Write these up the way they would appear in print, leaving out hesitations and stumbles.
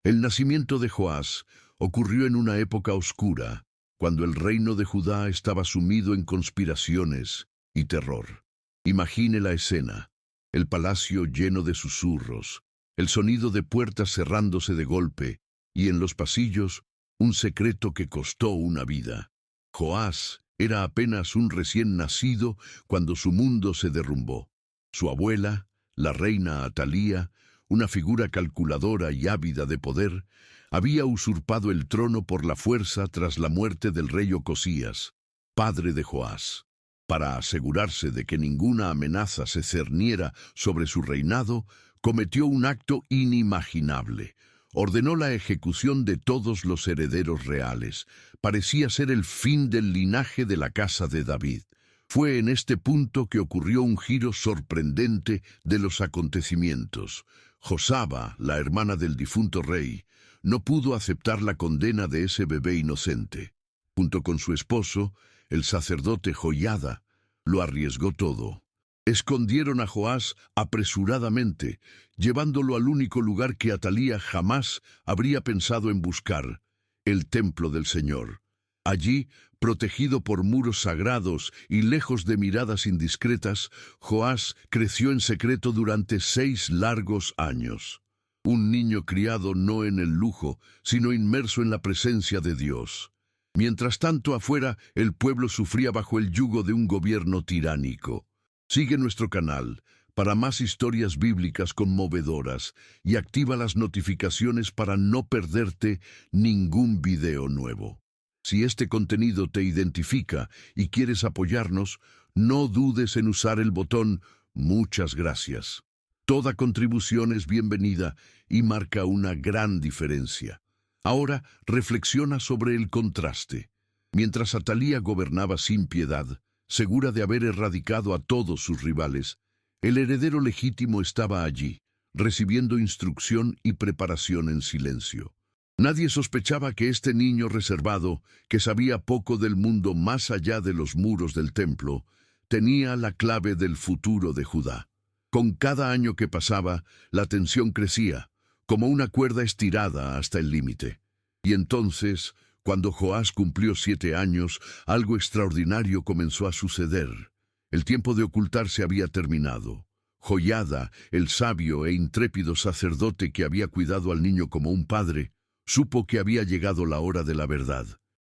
El nacimiento de Joás ocurrió en una época oscura, cuando el reino de Judá estaba sumido en conspiraciones y terror. Imagine la escena: el palacio lleno de susurros, el sonido de puertas cerrándose de golpe, y en los pasillos un secreto que costó una vida. Joás era apenas un recién nacido cuando su mundo se derrumbó. Su abuela, la reina Atalía, una figura calculadora y ávida de poder, había usurpado el trono por la fuerza tras la muerte del rey Ocosías, padre de Joás. Para asegurarse de que ninguna amenaza se cerniera sobre su reinado, cometió un acto inimaginable. Ordenó la ejecución de todos los herederos reales. Parecía ser el fin del linaje de la casa de David. Fue en este punto que ocurrió un giro sorprendente de los acontecimientos. Josaba, la hermana del difunto rey, no pudo aceptar la condena de ese bebé inocente. Junto con su esposo, el sacerdote Joiada, lo arriesgó todo. Escondieron a Joás apresuradamente, llevándolo al único lugar que Atalía jamás habría pensado en buscar, el templo del Señor. Allí, protegido por muros sagrados y lejos de miradas indiscretas, Joás creció en secreto durante 6 largos años. Un niño criado no en el lujo, sino inmerso en la presencia de Dios. Mientras tanto, afuera, el pueblo sufría bajo el yugo de un gobierno tiránico. Sigue nuestro canal para más historias bíblicas conmovedoras y activa las notificaciones para no perderte ningún video nuevo. Si este contenido te identifica y quieres apoyarnos, no dudes en usar el botón "Muchas gracias". Toda contribución es bienvenida y marca una gran diferencia. Ahora reflexiona sobre el contraste. Mientras Atalía gobernaba sin piedad, segura de haber erradicado a todos sus rivales, el heredero legítimo estaba allí, recibiendo instrucción y preparación en silencio. Nadie sospechaba que este niño reservado, que sabía poco del mundo más allá de los muros del templo, tenía la clave del futuro de Judá. Con cada año que pasaba, la tensión crecía, como una cuerda estirada hasta el límite. Y entonces, cuando Joás cumplió 7 años, algo extraordinario comenzó a suceder. El tiempo de ocultarse había terminado. Joiada, el sabio e intrépido sacerdote que había cuidado al niño como un padre, supo que había llegado la hora de la verdad.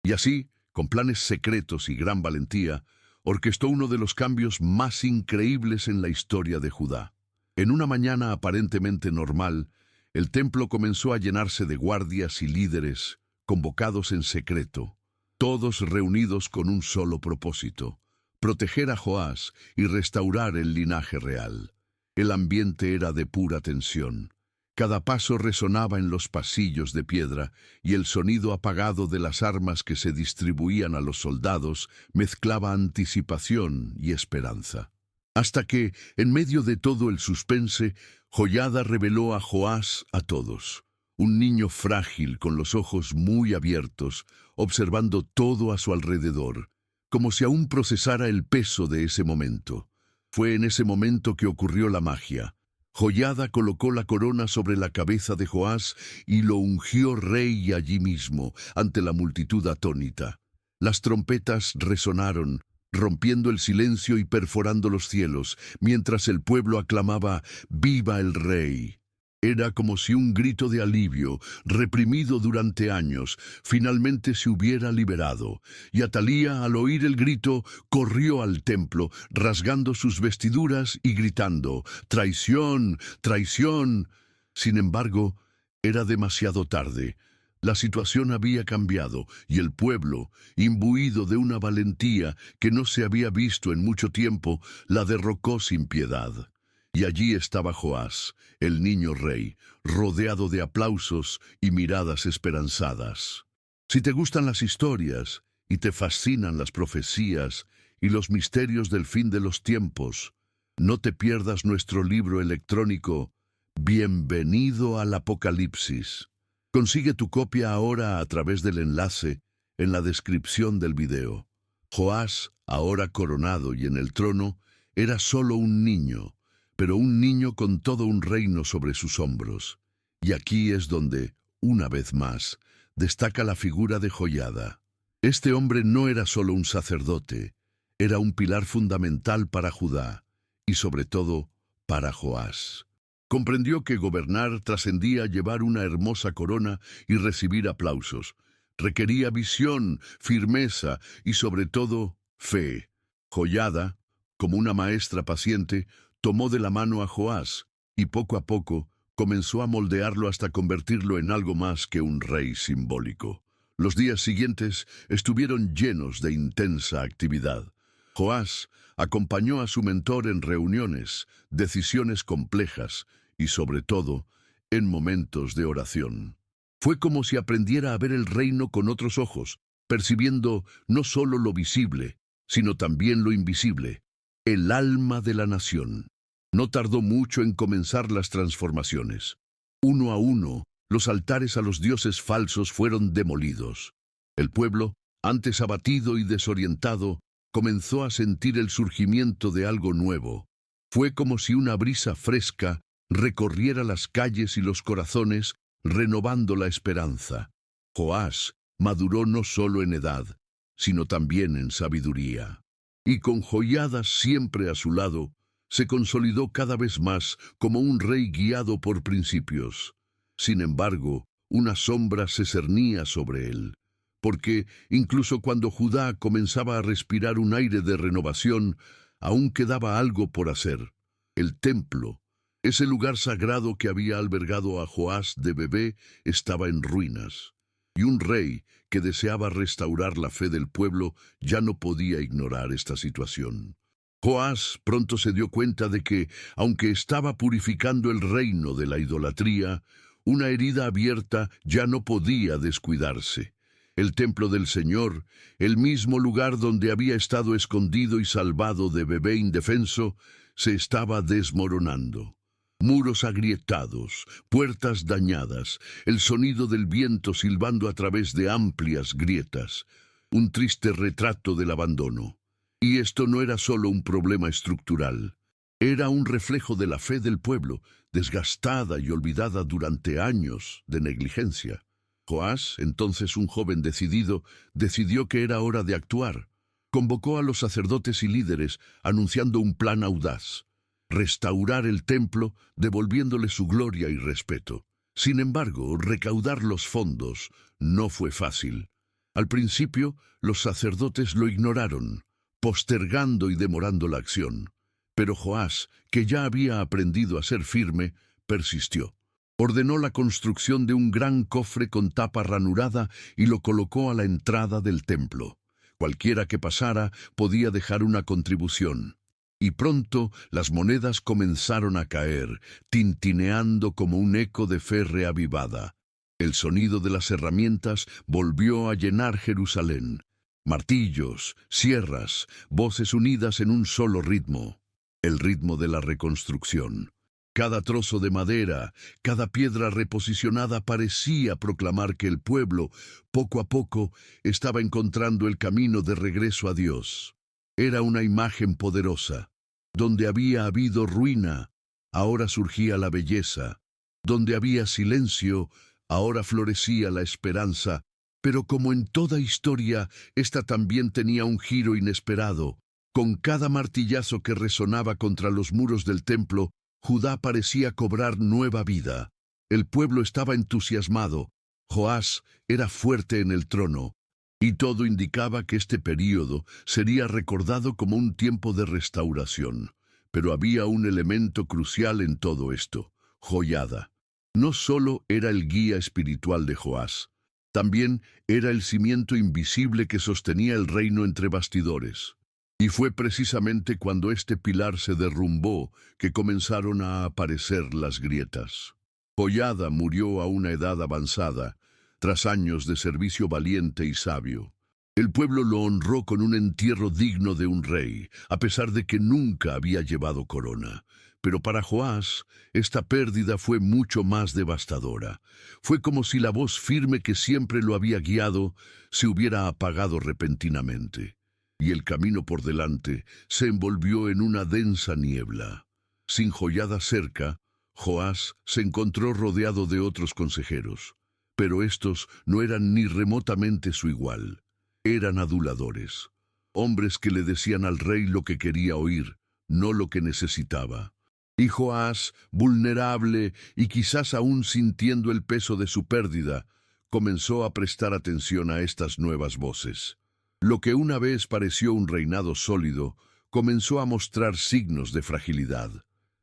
Y así, con planes secretos y gran valentía, orquestó uno de los cambios más increíbles en la historia de Judá. En una mañana aparentemente normal, el templo comenzó a llenarse de guardias y líderes, convocados en secreto, todos reunidos con un solo propósito: proteger a Joás y restaurar el linaje real. El ambiente era de pura tensión. Cada paso resonaba en los pasillos de piedra y el sonido apagado de las armas que se distribuían a los soldados mezclaba anticipación y esperanza. Hasta que, en medio de todo el suspense, Joiada reveló a Joás a todos. Un niño frágil con los ojos muy abiertos, observando todo a su alrededor, como si aún procesara el peso de ese momento. Fue en ese momento que ocurrió la magia. Joiada colocó la corona sobre la cabeza de Joás y lo ungió rey allí mismo, ante la multitud atónita. Las trompetas resonaron, rompiendo el silencio y perforando los cielos, mientras el pueblo aclamaba "¡Viva el Rey!". Era como si un grito de alivio, reprimido durante años, finalmente se hubiera liberado, y Atalía, al oír el grito, corrió al templo, rasgando sus vestiduras y gritando "¡Traición! ¡Traición!". Sin embargo, era demasiado tarde. La situación había cambiado, y el pueblo, imbuido de una valentía que no se había visto en mucho tiempo, la derrocó sin piedad. Y allí estaba Joás, el niño rey, rodeado de aplausos y miradas esperanzadas. Si te gustan las historias y te fascinan las profecías y los misterios del fin de los tiempos, no te pierdas nuestro libro electrónico Bienvenido al Apocalipsis. Consigue tu copia ahora a través del enlace en la descripción del video. Joás, ahora coronado y en el trono, era solo un niño, pero un niño con todo un reino sobre sus hombros. Y aquí es donde una vez más, destaca la figura de Joiada. Este hombre no era solo un sacerdote, era un pilar fundamental para Judá y sobre todo para Joás. Comprendió que gobernar trascendía llevar una hermosa corona y recibir aplausos. Requería visión, firmeza y sobre todo fe. Joiada, como una maestra paciente, tomó de la mano a Joás y poco a poco comenzó a moldearlo hasta convertirlo en algo más que un rey simbólico. Los días siguientes estuvieron llenos de intensa actividad. Joás acompañó a su mentor en reuniones, decisiones complejas y, sobre todo, en momentos de oración. Fue como si aprendiera a ver el reino con otros ojos, percibiendo no solo lo visible, sino también lo invisible, el alma de la nación. No tardó mucho en comenzar las transformaciones. Uno a uno, los altares a los dioses falsos fueron demolidos. El pueblo, antes abatido y desorientado, comenzó a sentir el surgimiento de algo nuevo. Fue como si una brisa fresca recorriera las calles y los corazones, renovando la esperanza. Joás maduró no solo en edad, sino también en sabiduría. Y con Joiada siempre a su lado, se consolidó cada vez más como un rey guiado por principios. Sin embargo, una sombra se cernía sobre él, porque incluso cuando Judá comenzaba a respirar un aire de renovación, aún quedaba algo por hacer. El templo, ese lugar sagrado que había albergado a Joás de bebé, estaba en ruinas, y un rey que deseaba restaurar la fe del pueblo ya no podía ignorar esta situación. Joás pronto se dio cuenta de que, aunque estaba purificando el reino de la idolatría, una herida abierta ya no podía descuidarse. El templo del Señor, el mismo lugar donde había estado escondido y salvado de bebé indefenso, se estaba desmoronando. Muros agrietados, puertas dañadas, el sonido del viento silbando a través de amplias grietas. Un triste retrato del abandono. Y esto no era solo un problema estructural. Era un reflejo de la fe del pueblo, desgastada y olvidada durante años de negligencia. Joás, entonces un joven decidido, decidió que era hora de actuar. Convocó a los sacerdotes y líderes, anunciando un plan audaz: restaurar el templo, devolviéndole su gloria y respeto. Sin embargo, recaudar los fondos no fue fácil. Al principio, los sacerdotes lo ignoraron, postergando y demorando la acción. Pero Joás, que ya había aprendido a ser firme, persistió. Ordenó la construcción de un gran cofre con tapa ranurada y lo colocó a la entrada del templo. Cualquiera que pasara podía dejar una contribución. Y pronto las monedas comenzaron a caer, tintineando como un eco de fe reavivada. El sonido de las herramientas volvió a llenar Jerusalén. Martillos, sierras, voces unidas en un solo ritmo. El ritmo de la reconstrucción. Cada trozo de madera, cada piedra reposicionada parecía proclamar que el pueblo, poco a poco, estaba encontrando el camino de regreso a Dios. Era una imagen poderosa. Donde había habido ruina, ahora surgía la belleza. Donde había silencio, ahora florecía la esperanza. Pero como en toda historia, esta también tenía un giro inesperado. Con cada martillazo que resonaba contra los muros del templo, Judá parecía cobrar nueva vida. El pueblo estaba entusiasmado. Joás era fuerte en el trono. Y todo indicaba que este período sería recordado como un tiempo de restauración. Pero había un elemento crucial en todo esto: Joiada. No solo era el guía espiritual de Joás, también era el cimiento invisible que sostenía el reino entre bastidores. Y fue precisamente cuando este pilar se derrumbó que comenzaron a aparecer las grietas. Joiada murió a una edad avanzada, tras años de servicio valiente y sabio. El pueblo lo honró con un entierro digno de un rey, a pesar de que nunca había llevado corona. Pero para Joás, esta pérdida fue mucho más devastadora. Fue como si la voz firme que siempre lo había guiado se hubiera apagado repentinamente. Y el camino por delante se envolvió en una densa niebla. Sin Joiada cerca, Joás se encontró rodeado de otros consejeros. Pero estos no eran ni remotamente su igual. Eran aduladores, hombres que le decían al rey lo que quería oír, no lo que necesitaba. Y Joás, vulnerable y quizás aún sintiendo el peso de su pérdida, comenzó a prestar atención a estas nuevas voces. Lo que una vez pareció un reinado sólido, comenzó a mostrar signos de fragilidad.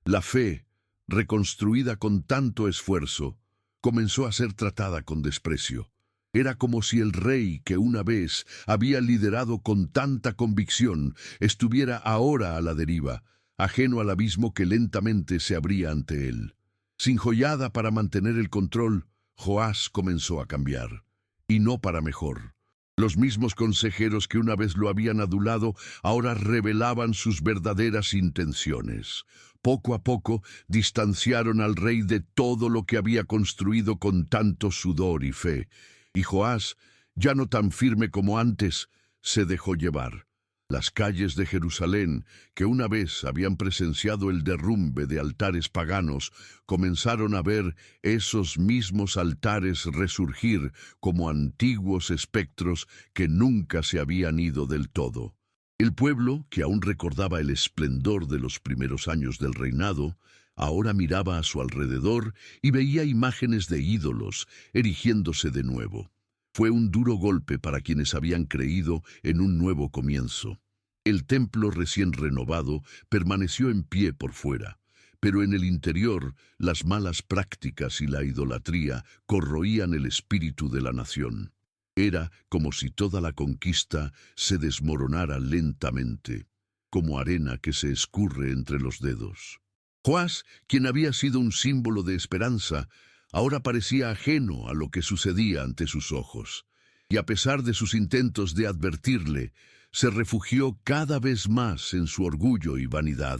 La fe, reconstruida con tanto esfuerzo, comenzó a ser tratada con desprecio. Era como si el rey que una vez había liderado con tanta convicción estuviera ahora a la deriva, ajeno al abismo que lentamente se abría ante él. Sin joyada para mantener el control, Joás comenzó a cambiar, y no para mejor. Los mismos consejeros que una vez lo habían adulado ahora revelaban sus verdaderas intenciones. Poco a poco distanciaron al rey de todo lo que había construido con tanto sudor y fe, y Joás, ya no tan firme como antes, se dejó llevar. Las calles de Jerusalén, que una vez habían presenciado el derrumbe de altares paganos, comenzaron a ver esos mismos altares resurgir como antiguos espectros que nunca se habían ido del todo. El pueblo, que aún recordaba el esplendor de los primeros años del reinado, ahora miraba a su alrededor y veía imágenes de ídolos erigiéndose de nuevo. Fue un duro golpe para quienes habían creído en un nuevo comienzo. El templo recién renovado permaneció en pie por fuera, pero en el interior las malas prácticas y la idolatría corroían el espíritu de la nación. Era como si toda la conquista se desmoronara lentamente, como arena que se escurre entre los dedos. Joás, quien había sido un símbolo de esperanza, ahora parecía ajeno a lo que sucedía ante sus ojos, y a pesar de sus intentos de advertirle, se refugió cada vez más en su orgullo y vanidad.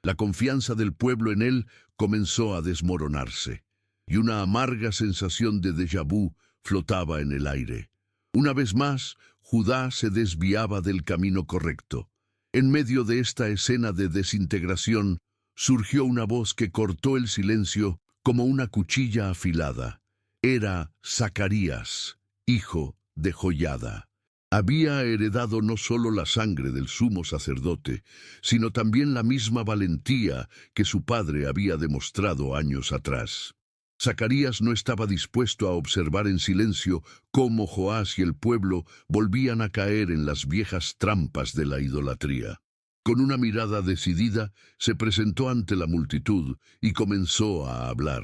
La confianza del pueblo en él comenzó a desmoronarse, y una amarga sensación de déjà vu flotaba en el aire. Una vez más, Judá se desviaba del camino correcto. En medio de esta escena de desintegración, surgió una voz que cortó el silencio como una cuchilla afilada. Era Zacarías, hijo de Joiada. Había heredado no solo la sangre del sumo sacerdote, sino también la misma valentía que su padre había demostrado años atrás. Zacarías no estaba dispuesto a observar en silencio cómo Joás y el pueblo volvían a caer en las viejas trampas de la idolatría. Con una mirada decidida, se presentó ante la multitud y comenzó a hablar.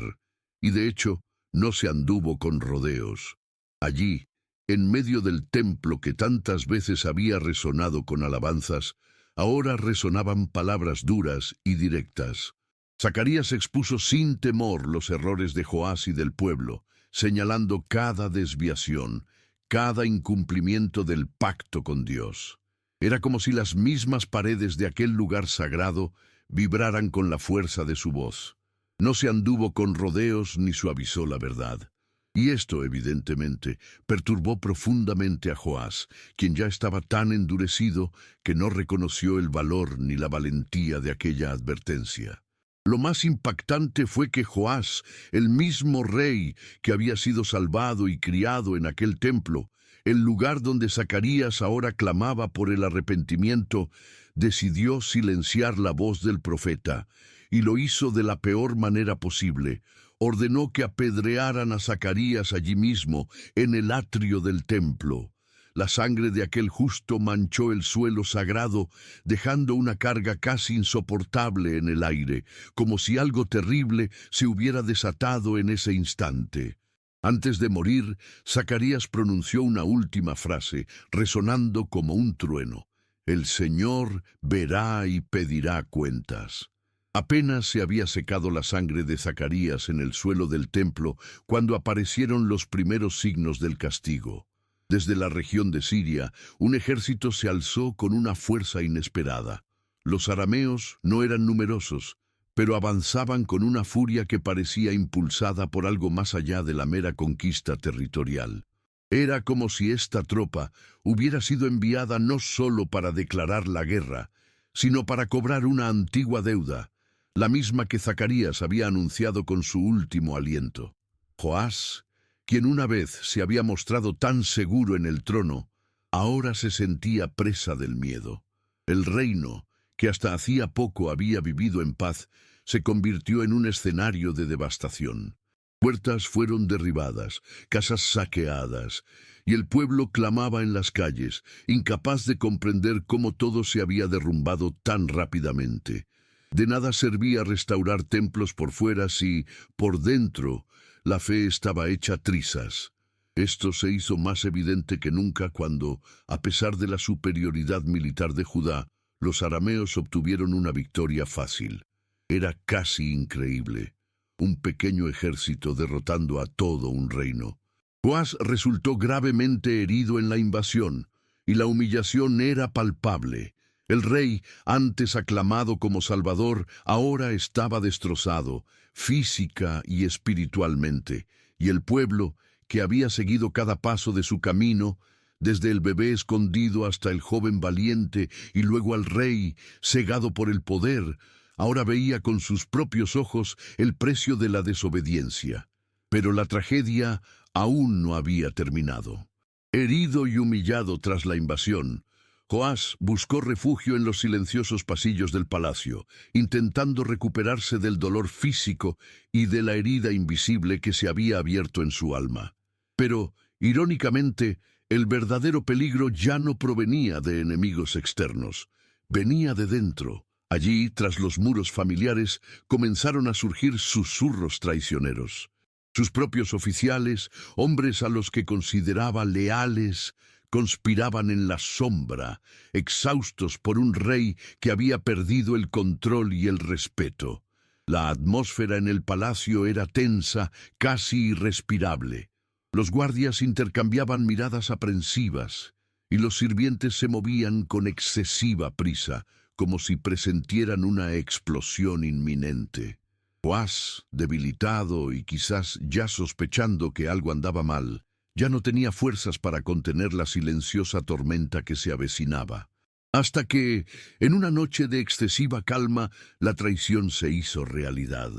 Y de hecho, no se anduvo con rodeos. Allí, en medio del templo que tantas veces había resonado con alabanzas, ahora resonaban palabras duras y directas. Zacarías expuso sin temor los errores de Joás y del pueblo, señalando cada desviación, cada incumplimiento del pacto con Dios. Era como si las mismas paredes de aquel lugar sagrado vibraran con la fuerza de su voz. No se anduvo con rodeos ni suavizó la verdad. Y esto, evidentemente, perturbó profundamente a Joás, quien ya estaba tan endurecido que no reconoció el valor ni la valentía de aquella advertencia. Lo más impactante fue que Joás, el mismo rey que había sido salvado y criado en aquel templo, el lugar donde Zacarías ahora clamaba por el arrepentimiento, decidió silenciar la voz del profeta, y lo hizo de la peor manera posible. Ordenó que apedrearan a Zacarías allí mismo, en el atrio del templo. La sangre de aquel justo manchó el suelo sagrado, dejando una carga casi insoportable en el aire, como si algo terrible se hubiera desatado en ese instante. Antes de morir, Zacarías pronunció una última frase, resonando como un trueno. El Señor verá y pedirá cuentas. Apenas se había secado la sangre de Zacarías en el suelo del templo cuando aparecieron los primeros signos del castigo. Desde la región de Siria, un ejército se alzó con una fuerza inesperada. Los arameos no eran numerosos, pero avanzaban con una furia que parecía impulsada por algo más allá de la mera conquista territorial. Era como si esta tropa hubiera sido enviada no solo para declarar la guerra, sino para cobrar una antigua deuda, la misma que Zacarías había anunciado con su último aliento. Joás, quien una vez se había mostrado tan seguro en el trono, ahora se sentía presa del miedo. El reino, que hasta hacía poco había vivido en paz, se convirtió en un escenario de devastación. Puertas fueron derribadas, casas saqueadas, y el pueblo clamaba en las calles, incapaz de comprender cómo todo se había derrumbado tan rápidamente. De nada servía restaurar templos por fuera si, por dentro, la fe estaba hecha trizas. Esto se hizo más evidente que nunca cuando, a pesar de la superioridad militar de Judá, los arameos obtuvieron una victoria fácil. Era casi increíble. Un pequeño ejército derrotando a todo un reino. Joás resultó gravemente herido en la invasión, y la humillación era palpable. El rey, antes aclamado como Salvador, ahora estaba destrozado, física y espiritualmente, y el pueblo, que había seguido cada paso de su camino, desde el bebé escondido hasta el joven valiente y luego al rey, cegado por el poder, ahora veía con sus propios ojos el precio de la desobediencia. Pero la tragedia aún no había terminado. Herido y humillado tras la invasión, Joás buscó refugio en los silenciosos pasillos del palacio, intentando recuperarse del dolor físico y de la herida invisible que se había abierto en su alma. Pero, irónicamente, el verdadero peligro ya no provenía de enemigos externos, venía de dentro. Allí, tras los muros familiares, comenzaron a surgir susurros traicioneros. Sus propios oficiales, hombres a los que consideraba leales, conspiraban en la sombra, exhaustos por un rey que había perdido el control y el respeto. La atmósfera en el palacio era tensa, casi irrespirable. Los guardias intercambiaban miradas aprensivas, y los sirvientes se movían con excesiva prisa, como si presentieran una explosión inminente. Joás, debilitado y quizás ya sospechando que algo andaba mal, ya no tenía fuerzas para contener la silenciosa tormenta que se avecinaba. Hasta que, en una noche de excesiva calma, la traición se hizo realidad.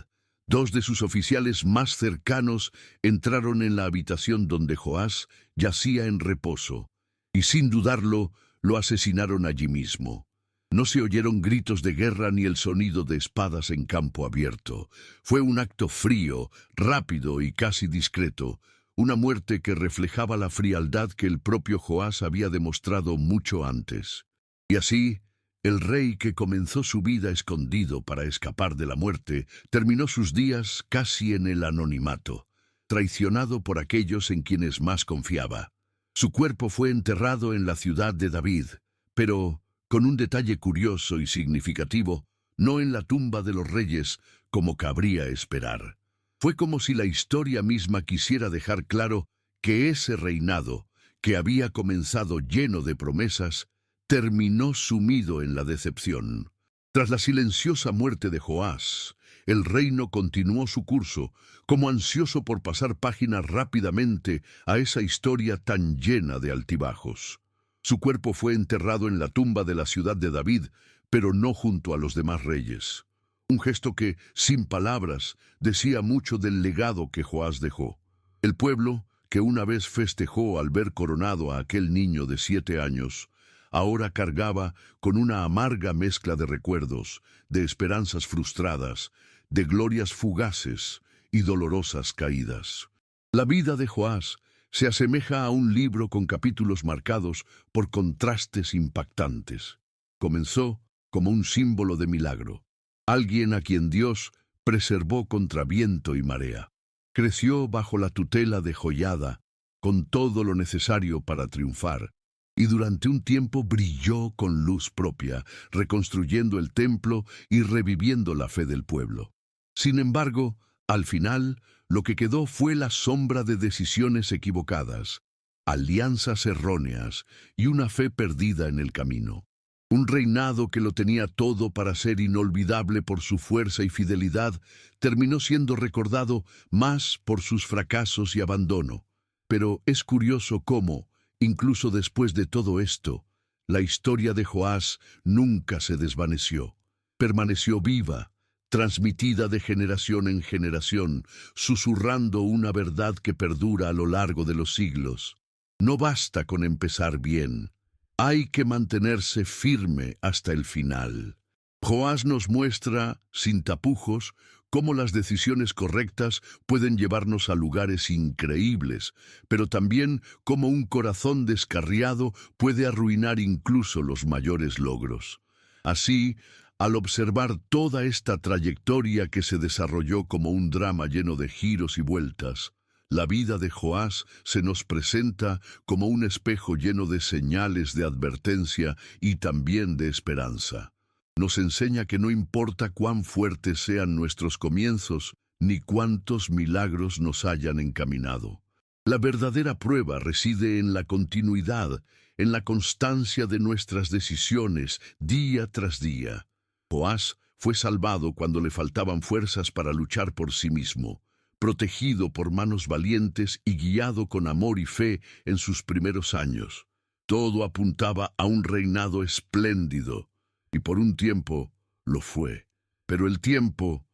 Dos de sus oficiales más cercanos entraron en la habitación donde Joás yacía en reposo, y sin dudarlo, lo asesinaron allí mismo. No se oyeron gritos de guerra ni el sonido de espadas en campo abierto. Fue un acto frío, rápido y casi discreto, una muerte que reflejaba la frialdad que el propio Joás había demostrado mucho antes. Y así, el rey que comenzó su vida escondido para escapar de la muerte, terminó sus días casi en el anonimato, traicionado por aquellos en quienes más confiaba. Su cuerpo fue enterrado en la ciudad de David, pero, con un detalle curioso y significativo, no en la tumba de los reyes, como cabría esperar. Fue como si la historia misma quisiera dejar claro que ese reinado, que había comenzado lleno de promesas, terminó sumido en la decepción. Tras la silenciosa muerte de Joás, el reino continuó su curso, como ansioso por pasar página rápidamente a esa historia tan llena de altibajos. Su cuerpo fue enterrado en la tumba de la ciudad de David, pero no junto a los demás reyes. Un gesto que, sin palabras, decía mucho del legado que Joás dejó. El pueblo, que una vez festejó al ver coronado a aquel niño de 7 años, ahora cargaba con una amarga mezcla de recuerdos, de esperanzas frustradas, de glorias fugaces y dolorosas caídas. La vida de Joás se asemeja a un libro con capítulos marcados por contrastes impactantes. Comenzó como un símbolo de milagro, alguien a quien Dios preservó contra viento y marea. Creció bajo la tutela de Joiada, con todo lo necesario para triunfar, y durante un tiempo brilló con luz propia, reconstruyendo el templo y reviviendo la fe del pueblo. Sin embargo, al final, lo que quedó fue la sombra de decisiones equivocadas, alianzas erróneas y una fe perdida en el camino. Un reinado que lo tenía todo para ser inolvidable por su fuerza y fidelidad, terminó siendo recordado más por sus fracasos y abandono. Pero es curioso cómo, incluso después de todo esto, la historia de Joás nunca se desvaneció. Permaneció viva, transmitida de generación en generación, susurrando una verdad que perdura a lo largo de los siglos. No basta con empezar bien, hay que mantenerse firme hasta el final. Joás nos muestra, sin tapujos, cómo las decisiones correctas pueden llevarnos a lugares increíbles, pero también cómo un corazón descarriado puede arruinar incluso los mayores logros. Así, al observar toda esta trayectoria que se desarrolló como un drama lleno de giros y vueltas, la vida de Joás se nos presenta como un espejo lleno de señales de advertencia y también de esperanza. Nos enseña que no importa cuán fuertes sean nuestros comienzos, ni cuántos milagros nos hayan encaminado. La verdadera prueba reside en la continuidad, en la constancia de nuestras decisiones día tras día. Joás fue salvado cuando le faltaban fuerzas para luchar por sí mismo, protegido por manos valientes y guiado con amor y fe en sus primeros años. Todo apuntaba a un reinado espléndido, y por un tiempo lo fue. Pero el tiempo,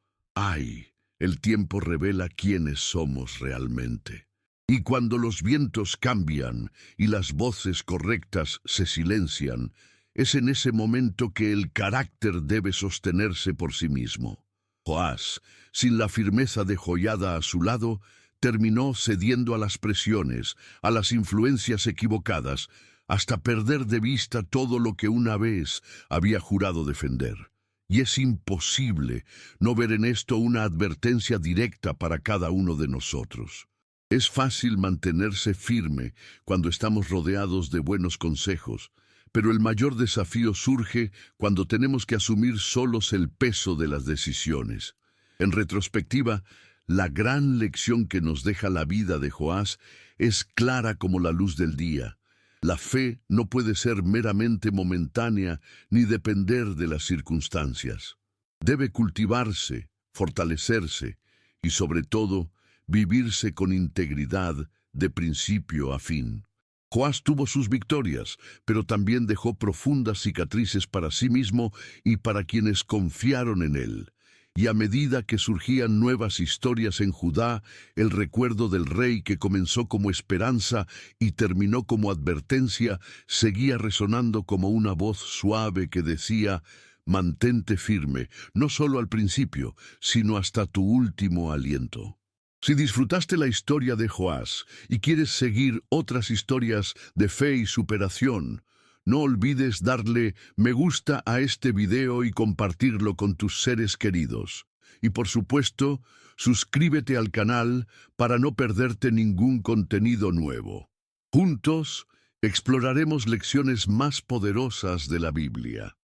el tiempo revela quiénes somos realmente. Y cuando los vientos cambian y las voces correctas se silencian, es en ese momento que el carácter debe sostenerse por sí mismo. Joás, sin la firmeza de Joiada a su lado, terminó cediendo a las presiones, a las influencias equivocadas, hasta perder de vista todo lo que una vez había jurado defender. Y es imposible no ver en esto una advertencia directa para cada uno de nosotros. Es fácil mantenerse firme cuando estamos rodeados de buenos consejos, pero el mayor desafío surge cuando tenemos que asumir solos el peso de las decisiones. En retrospectiva, la gran lección que nos deja la vida de Joás es clara como la luz del día. La fe no puede ser meramente momentánea ni depender de las circunstancias. Debe cultivarse, fortalecerse y, sobre todo, vivirse con integridad de principio a fin. Joás tuvo sus victorias, pero también dejó profundas cicatrices para sí mismo y para quienes confiaron en él. Y a medida que surgían nuevas historias en Judá, el recuerdo del rey que comenzó como esperanza y terminó como advertencia, seguía resonando como una voz suave que decía: mantente firme, no solo al principio, sino hasta tu último aliento. Si disfrutaste la historia de Joás y quieres seguir otras historias de fe y superación, no olvides darle me gusta a este video y compartirlo con tus seres queridos. Y por supuesto, suscríbete al canal para no perderte ningún contenido nuevo. Juntos, exploraremos lecciones más poderosas de la Biblia.